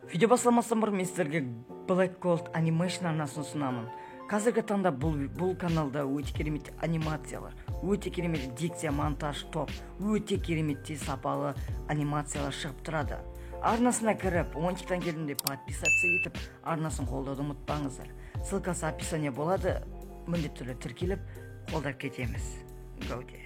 Видео басламастан бұрын мен сіздерге Black Gold Animation арнасын ұсынамын. Қазіргі таңда бұл каналда өте керемет анимациялар, өте керемет дикция, монтаж, топ, өте керемет сапалы анимациялар шығып тұрады. Арнасына кіріп, онтиктан келдім деп подписаться етіп, арнасын қолдауды ұмытпаңыздар. Ссылкасы описание болады, міндетті түрде тіркеліп, қолдап кетеміз. Гауде.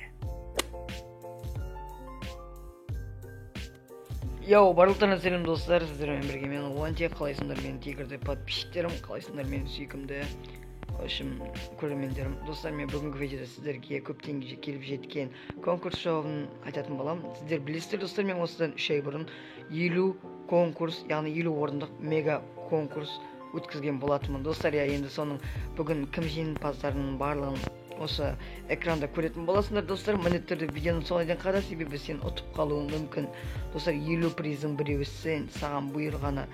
Йоу, барлықтарына сәлем достар, сіздермен бірге мен Онтик, қалайсыңдар менің тегірді подписчиктерім, қалайсыңдар менің сүйкімді көрермендерім. Достар, мен бүгінгі видеода сіздерге көптен келіп жеткен конкурс жауабын айтатын боламын. Сіздер білесіздер достар, мен осыдан 3 ай бұрын 50 конкурс, яғни 50 орындық мега конкурс өткізген болатынмын. Достар, енді соның бүгін кім жеңімпаздарының барлығын осы экранда көретін боласыңдар достар. Міндетті түрде видеоны соңына дейін қара, себебі сен ұтып қалуың мүмкін. Достар, 50 приздің біреуі саған бұйырғаны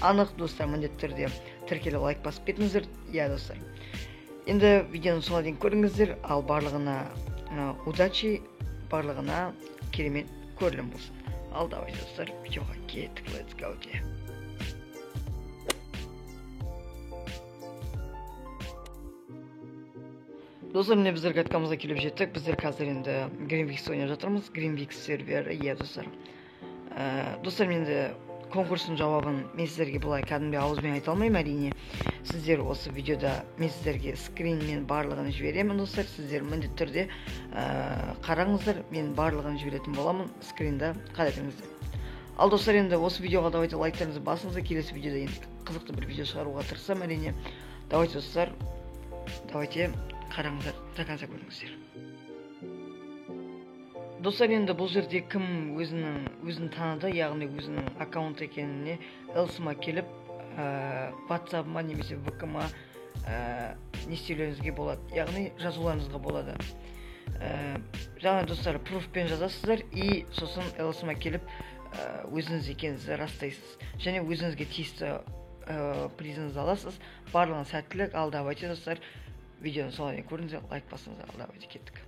анық. Достар, міндетті түрде тіркеліп лайк басып кетіңіздер. Иә достар, енді видеоны соңына дейін көріңіздер, ал барлығына удачи, барлығына керемет көрілім болсын. Ал давай достар, видеоға кеттік, let's go. Достар, міне біздер айтқанымызға келіп жеттік. Біздер қазір енді Greenvix ойнап жатырмыз. Greenvix сервері, иә достар. Достар, енді конкурстың жауабын мен сіздерге бұлай кәдімгі ауызбен айта алмаймын, әрине. Сіздер осы видеода мен сіздерге скринмен барлығын жіберемін достар. Сіздер міндетті түрде қараңыздар, мен барлығын жіберетін боламын, скринді қарайтыңыздар. Ал достар, енді осы видеоға давайте лайктарыңызды басыңыздар. Келесі видеода енді қызықты бір видео шығаруға тырысам, әрине. Давайте достар, давайте қараңыздар, до конца көріңіздер. Достар, енді бұл жерде кім өзін таныды, яғни өзінің аккаунт екеніне элсыма келіп, WhatsApp-ма немесе VK-ма не істеулеріңізге болады, яғни жазуларыңызға болады. Жаңа достар, пруфпен жазасыздар и сосын элсыма келіп өзіңіз екеніңізді растайсыз. Және өзіңізге тиісті призіңізді аласыз. Барлығын сәттілік. Ал давайте достар, видеоны соңына дейін көріңіздер, лайк басыңыздар. Ал давайте кеттік.